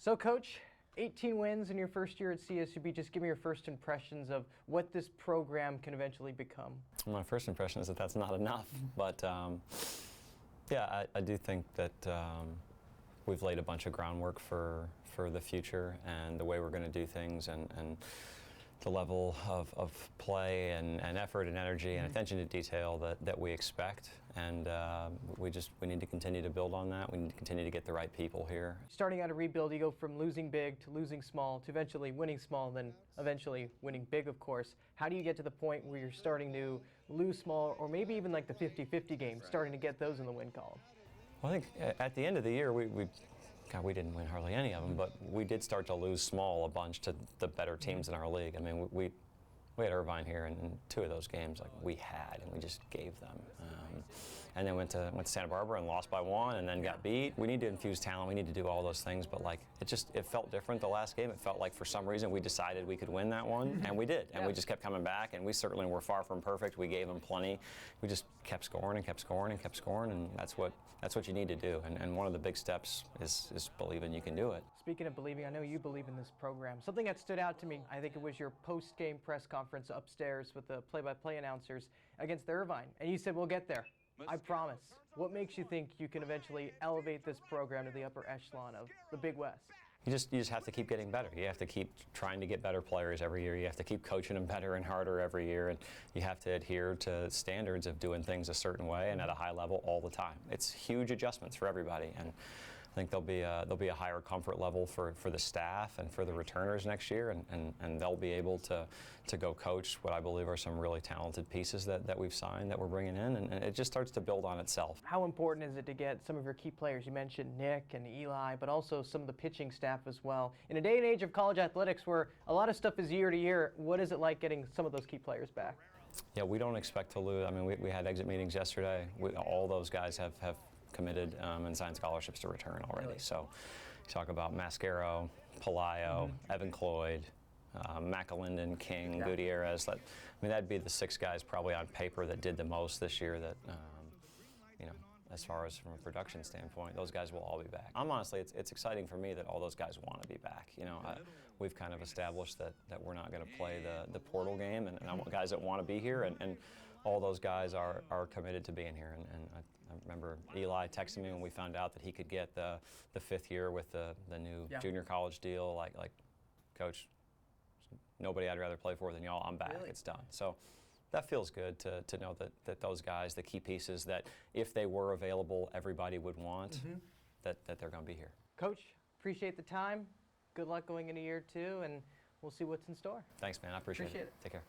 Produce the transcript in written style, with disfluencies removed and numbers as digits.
So, Coach, 18 wins in your first year at CSUB. Just give me your first impressions of what this program can eventually become. My first impression is that that's not enough, but yeah, I do think that we've laid a bunch of groundwork for the future and the way we're going to do things, and the level of play and effort and energy and attention to detail that we expect, and we need to continue to build on that. We need to continue to get the right people here. Starting out a rebuild, you go from losing big to losing small to eventually winning small, then eventually winning big, of course. How do you get to the point where you're starting to lose small, or maybe even like the 50-50 games, starting to get those in the win column? Well, I think at the end of the year, we didn't win hardly any of them, but we did start to lose small a bunch to the better teams in our league. I mean, we had Irvine here, and two of those games we had, and we just gave them. And then went to Santa Barbara and lost by one, and then got beat. We need to infuse talent. We need to do all those things, but it felt different the last game. It felt like for some reason we decided we could win that one, and we did. And we just kept coming back, and we certainly were far from perfect. We gave them plenty. We just kept scoring and kept scoring and kept scoring, and that's what you need to do. And one of the big steps is believing you can do it. Speaking of believing, I know you believe in this program. Something that stood out to me, I think it was your post-game press conference upstairs with the play-by-play announcers against Irvine, and you said, "We'll get there. I promise." What makes you think you can eventually elevate this program to the upper echelon of the Big West? You just have to keep getting better. You have to keep trying to get better players every year. You have to keep coaching them better and harder every year, and you have to adhere to standards of doing things a certain way and at a high level all the time. It's huge adjustments for everybody, and I think there'll be a higher comfort level for the staff and for the returners next year, and they'll be able to go coach what I believe are some really talented pieces that we've signed, that we're bringing in, and it just starts to build on itself. How important is it to get some of your key players? You mentioned Nick and Eli, but also some of the pitching staff as well. In a day and age of college athletics where a lot of stuff is year to year, what is it like getting some of those key players back? Yeah, we don't expect to lose. I mean, we had exit meetings yesterday. All those guys have committed and signed scholarships to return already. Really? So you talk about Mascaro, Pelayo, Evan Cloyd, McAlinden, King, Gutierrez. That'd be the 6 guys probably on paper that did the most this year that, as far as from a production standpoint, those guys will all be back. Honestly, it's exciting for me that all those guys want to be back. We've kind of established that we're not going to play the portal game, and I want guys that want to be here, and all those guys are committed to being here. And I remember Eli texting me when we found out that he could get the 5th year with the new junior college deal, like, "Coach, nobody I'd rather play for than y'all. I'm back. Really? It's done." So that feels good to know that those guys, the key pieces that if they were available, everybody would want, that they're going to be here. Coach, appreciate the time. Good luck going into year 2, and we'll see what's in store. Thanks, man. I appreciate it. Take care.